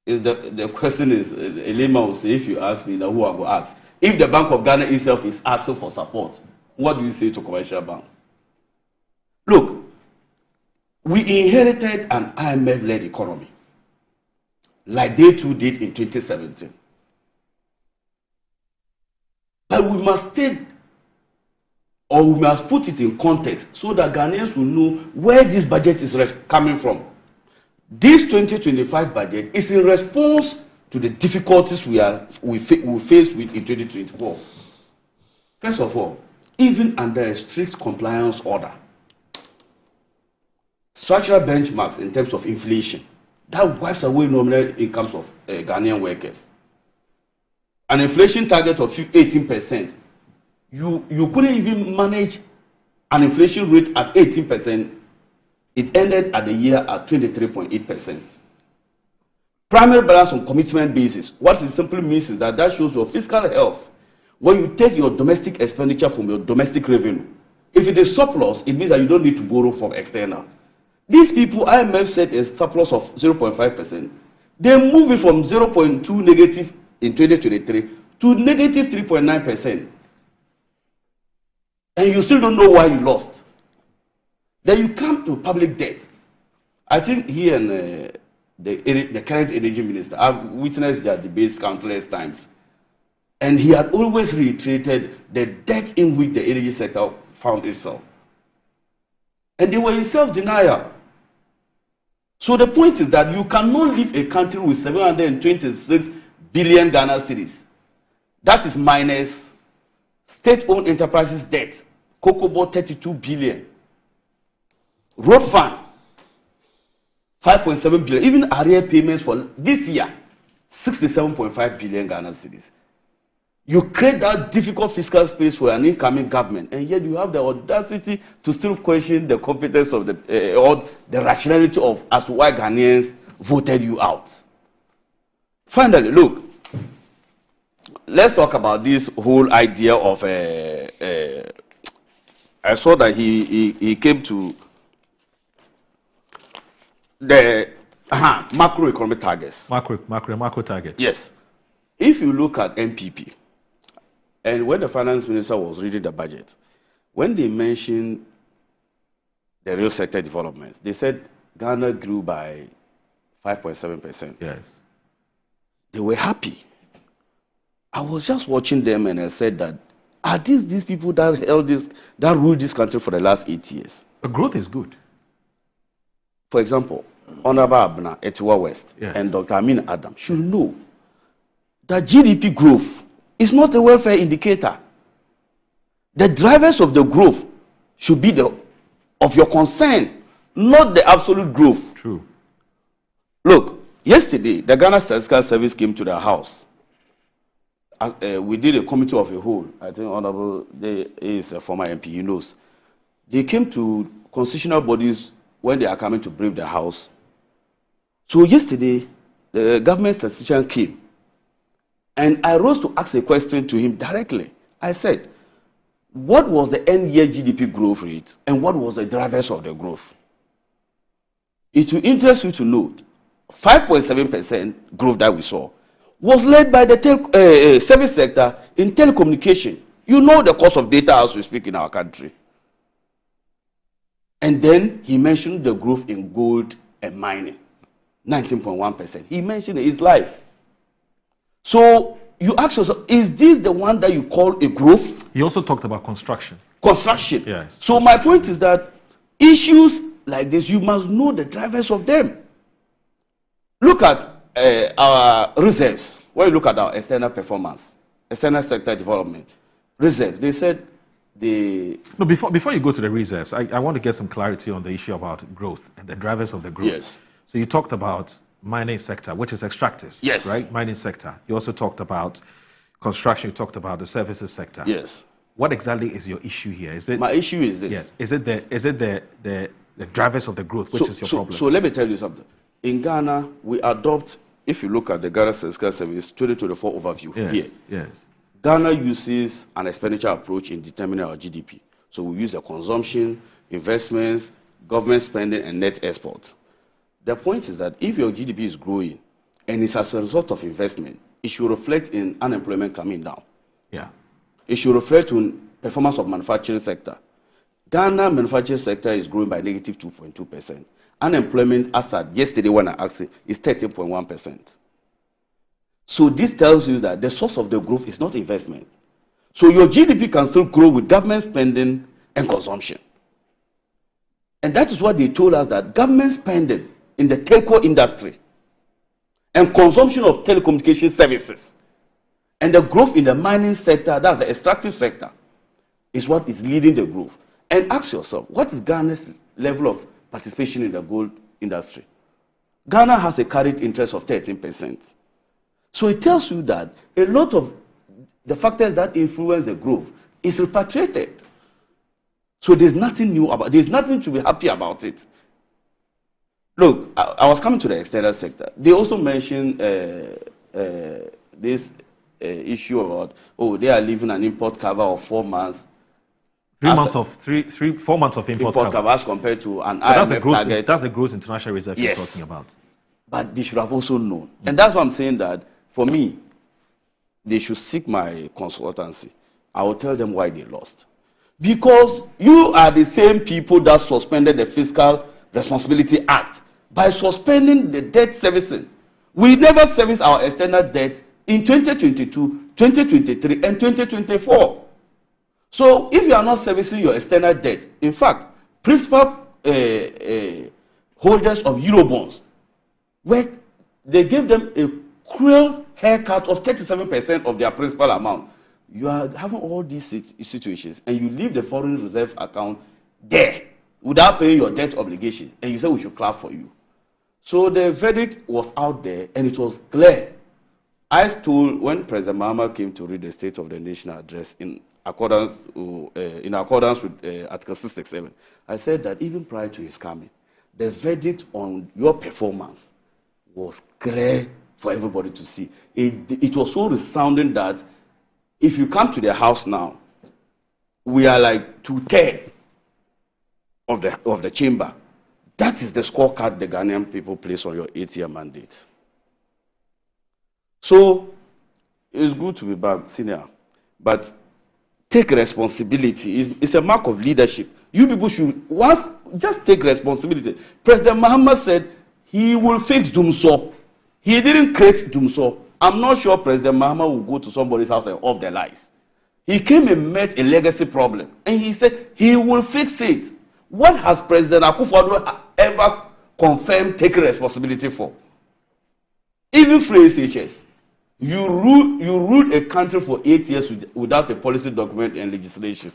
The question is, a layman will say, if you ask me, now who I will ask? If the Bank of Ghana itself is asking for support, what do you say to commercial banks? Look, we inherited an IMF-led economy, like they too did in 2017. But we must take, or we must put it in context so that Ghanaians will know where this budget is coming from. This 2025 budget is in response to the difficulties we faced with in 2024. First of all, even under a strict compliance order, structural benchmarks in terms of inflation, that wipes away nominal incomes of Ghanaian workers. An inflation target of 18%, you couldn't even manage an inflation rate at 18%. It ended at the year at 23.8%. Primary balance on commitment basis. What it simply means is that shows your fiscal health. When you take your domestic expenditure from your domestic revenue, if it is surplus, it means that you don't need to borrow from external. These people, IMF said a surplus of 0.5%. They move it from 0.2 negative in 2023 to negative 3.9%. And you still don't know why you lost. Then you come to public debt. I think he and the current energy minister, I've witnessed their debates countless times. And he had always reiterated the debt in which the energy sector found itself. And they were in self-denial. So the point is that you cannot leave a country with 726 billion Ghana cedis. That is minus state-owned enterprises debt, Kokobo 32 billion. Road fund, 5.7 billion. Even arrear payments for this year, 67.5 billion Ghana cedis. You create that difficult fiscal space for an incoming government, and yet you have the audacity to still question the competence of or the rationality of as to why Ghanaians voted you out. Finally, look, let's talk about this whole idea of. I saw that he came to the macroeconomic targets. Macro targets. Yes. If you look at MPP, and when the finance minister was reading the budget, when they mentioned the real sector developments, they said Ghana grew by 5.7%. Yes. They were happy. I was just watching them and I said that, are these people that ruled this country for the last 8 years? The growth is good. For example, Honorable Abna, Etiwa West, and Dr. Amin Adam should know that GDP growth is not a welfare indicator. The drivers of the growth should be of your concern, not the absolute growth. True. Look, yesterday, the Ghana Statistical Service came to the house. We did a committee of a whole. I think Honorable is a former MP, he knows. They came to constitutional bodies when they are coming to brief the house. So yesterday, the government statistician came. And I rose to ask a question to him directly. I said, what was the end year GDP growth rate and what was the drivers of the growth? It will interest you to know 5.7% growth that we saw was led by the service sector in telecommunication. You know the cost of data as we speak in our country. And then he mentioned the growth in gold and mining, 19.1%. He mentioned it in his life. So you ask yourself, is this the one that you call a growth? He also talked about construction. Construction. Yes. So my point is that issues like this, you must know the drivers of them. Look at our reserves. When you look at our external performance, external sector development, reserves, they said No, before you go to the reserves, I want to get some clarity on the issue about growth and the drivers of the growth. Yes. So you talked about mining sector, which is extractives. Yes. Right? Mining sector. You also talked about construction. You talked about the services sector. Yes. What exactly is your issue here? Is it my issue is this? Yes. Is it the drivers of the growth, which is your problem? So let me tell you something. In Ghana, we adopt, if you look at the Ghana Statistical Service 2024 overview here. Yes. Ghana uses an expenditure approach in determining our GDP. So we use the consumption, investments, government spending, and net export. The point is that if your GDP is growing and it's as a result of investment, it should reflect in unemployment coming down. Yeah. It should reflect on performance of manufacturing sector. Ghana manufacturing sector is growing by negative 2.2%. Unemployment, as at yesterday when I asked it, is 13.1%. So this tells you that the source of the growth is not investment. So your GDP can still grow with government spending and consumption. And that is what they told us, that government spending in the telco industry and consumption of telecommunication services and the growth in the mining sector, that's the extractive sector, is what is leading the growth. And ask yourself, what is Ghana's level of participation in the gold industry? Ghana has a carried interest of 13%. So it tells you that a lot of the factors that influence the growth is repatriated. So there's nothing new about it. There's nothing to be happy about it. Look, I was coming to the external sector. They also mentioned this issue about, they are leaving an import cover of 4 months. 4 months of import cover as compared to an IMF target. That's the gross international reserve you're talking about. But they should have also known. And that's why I'm saying that, for me, they should seek my consultancy. I will tell them why they lost. Because you are the same people that suspended the Fiscal Responsibility Act by suspending the debt servicing. We never service our external debt in 2022, 2023, and 2024. So if you are not servicing your external debt, in fact, principal holders of Eurobonds, where they gave them a cruel haircut of 37% of their principal amount. You are having all these situations, and you leave the foreign reserve account there without paying your debt obligation, and you say we should clap for you. So the verdict was out there, and it was clear. I told, when President Mahama came to read the State of the Nation address in accordance with Article 667, I said that even prior to his coming, the verdict on your performance was clear for everybody to see. It was so resounding that if you come to the house now, we are like 2/3 of the chamber. That is the scorecard the Ghanaian people place on your 8-year mandate. So it's good to be back, senior, but take responsibility. It's a mark of leadership. You people should just take responsibility. President Mahama said he will fix Dumso. He didn't create Dumso. I'm not sure President Mahama will go to somebody's house and off their lies. He came and met a legacy problem, and he said he will fix it. What has President Akufo-Addo ever confirmed taking responsibility for? Even for SHS, you ruled a country for 8 years without a policy document and legislation.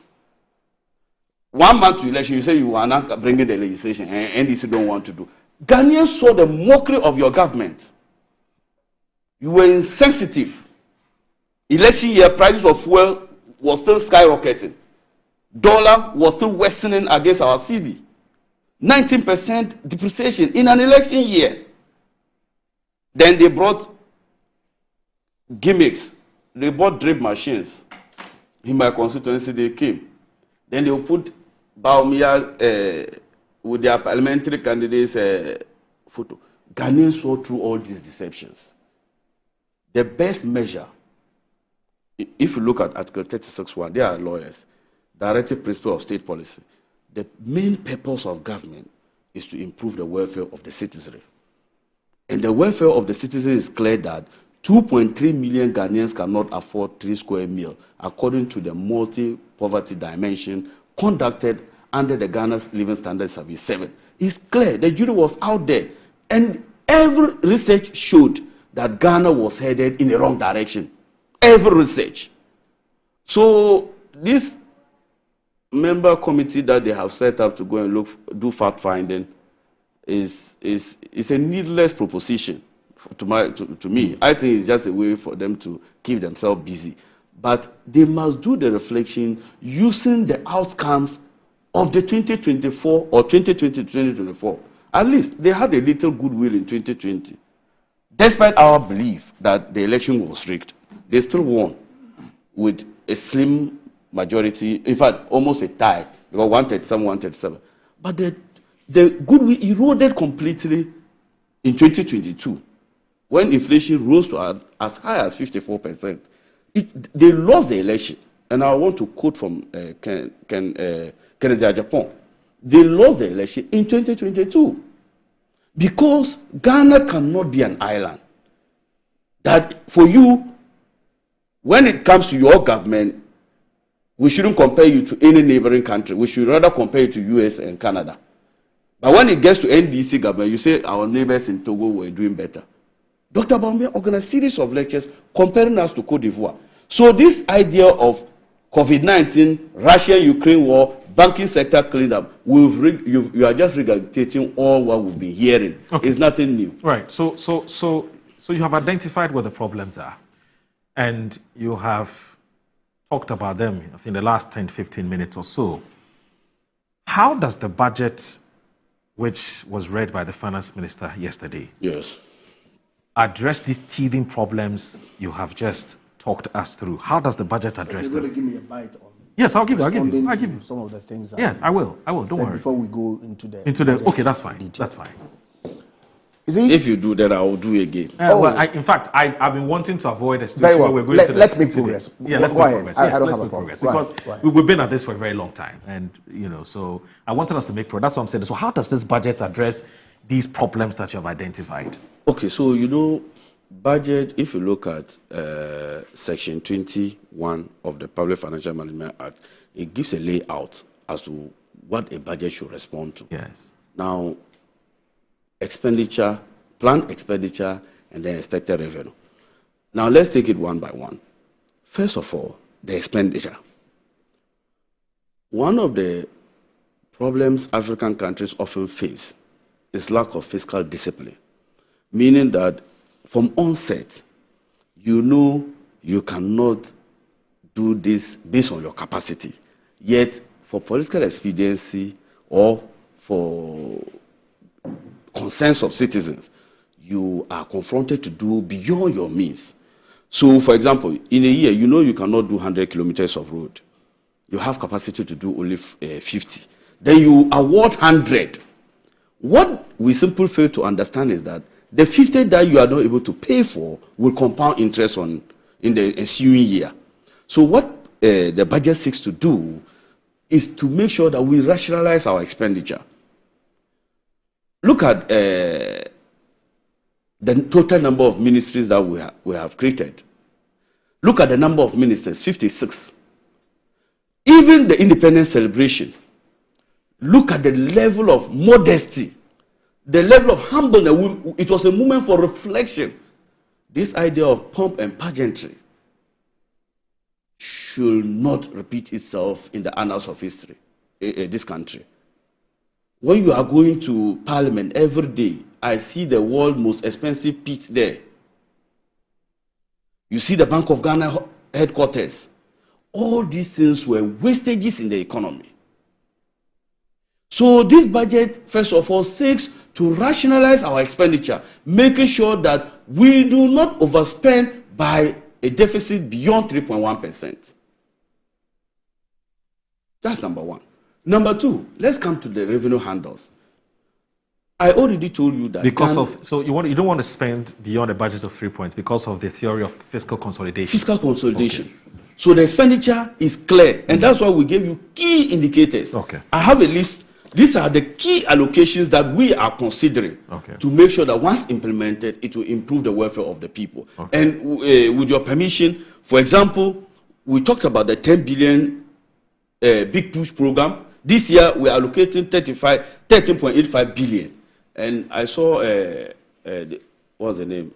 1 month to election, you say you are not bringing the legislation, and NDC don't want to do. Ghanaians saw the mockery of your government. You were insensitive. Election year, prices of fuel was still skyrocketing. Dollar was still worsening against our cedi. 19% depreciation in an election year. Then they brought gimmicks. They bought drip machines. In my constituency, they came. Then they will put Baumia's with their parliamentary candidates' photo. Ghanaians saw through all these deceptions. The best measure, if you look at Article 36.1, they are lawyers, directive principle of state policy. The main purpose of government is to improve the welfare of the citizenry. And the welfare of the citizenry is clear that 2.3 million Ghanaians cannot afford 3 square meals, according to the multi-poverty dimension conducted under the Ghana's Living Standards Survey 7. It's clear, the jury was out there, and every research showed that Ghana was headed in the wrong direction. Every research. So this member committee that they have set up to go and do fact finding, is a needless proposition to me. I think it's just a way for them to keep themselves busy. But they must do the reflection using the outcomes of the 2024 or 2020-2024. At least they had a little goodwill in 2020. Despite our belief that the election was rigged, they still won with a slim majority, in fact, almost a tie, because 137. But the goodwill eroded completely in 2022, when inflation rose to as high as 54%. They lost the election, and I want to quote from Kennedy Japan. They lost the election in 2022 because Ghana cannot be an island. That for you, when it comes to your government, we shouldn't compare you to any neighboring country. We should rather compare you to US and Canada. But when it gets to NDC government, you say our neighbors in Togo were doing better. Dr. Bawumia organized a series of lectures comparing us to Cote d'Ivoire. So this idea of COVID-19, Russia-Ukraine war, banking sector cleanup, you are just regurgitating all what we've been hearing. Okay. It's nothing new. Right. So you have identified what the problems are, and you have talked about them in the last 10, 15 minutes or so. How does the budget, which was read by the finance minister yesterday, address these teething problems you have just talked us through? How does the budget address them? You're going to give me a bite on. Yes, I'll give you some of the things. Yes, I will. Don't worry. Before we go into the okay, that's fine. Detail. That's fine. If you do that, I will do again. Well, in fact, I've been wanting to avoid a situation where we're going to. Let's make progress. Yeah, let's make progress. Yes, let's make progress because we've been at this for a very long time, and so I wanted us to make progress. That's what I'm saying. So, how does this budget address these problems that you have identified? Okay, so budget. If you look at Section 21 of the Public Financial Management Act, it gives a layout as to what a budget should respond to. Yes. Now, expenditure, planned expenditure, and then expected revenue. Now, let's take it one by one. First of all, the expenditure. One of the problems African countries often face is lack of fiscal discipline, meaning that from onset, you cannot do this based on your capacity. Yet, for political expediency or for concerns of citizens, you are confronted to do beyond your means. So, for example, in a year, you cannot do 100 kilometers of road. You have capacity to do only 50. Then you award 100. What we simply fail to understand is that the 50 that you are not able to pay for will compound interest in the ensuing year. So what the budget seeks to do is to make sure that we rationalize our expenditure. Look at the total number of ministries that we have created. Look at the number of ministers, 56. Even the independence celebration, look at the level of modesty, the level of humbleness. It was a moment for reflection. This idea of pomp and pageantry should not repeat itself in the annals of history in this country. When you are going to Parliament every day, I see the world's most expensive pit there. You see the Bank of Ghana headquarters. All these things were wastages in the economy. So this budget, first of all, seeks to rationalize our expenditure, making sure that we do not overspend by a deficit beyond 3.1%. That's number one. Number two, let's come to the revenue handles. I already told you that you don't want to spend beyond a budget of 3 points because of the theory of fiscal consolidation. Fiscal consolidation. Okay. So the expenditure is clear, and that's why we gave you key indicators. Okay. I have a list. These are the key allocations that we are considering to make sure that once implemented, it will improve the welfare of the people. Okay. And with your permission, for example, we talked about the 10 billion Big Push program. This year, we are allocating 13.85 billion. And I saw, what's the name?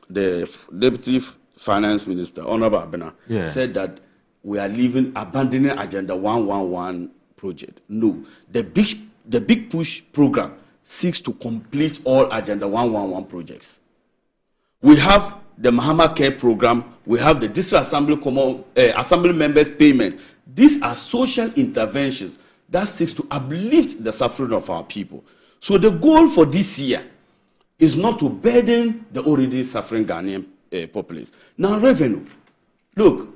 The Deputy Finance Minister, Honorable Abena, said that we are abandoning Agenda 111 project. No, the big push program seeks to complete all Agenda 111 projects. We have the Mahama Care Program, we have the District Assembly Members Payment. These are social interventions that seeks to uplift the suffering of our people. So the goal for this year is not to burden the already suffering Ghanaian populace. Now, revenue. Look,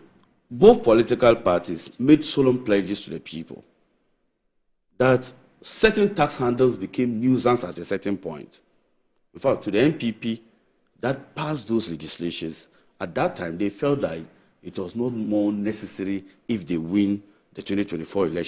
both political parties made solemn pledges to the people that certain tax handles became nuisance at a certain point. In fact, to the NPP that passed those legislations, at that time they felt that it was not more necessary if they win the 2024 election.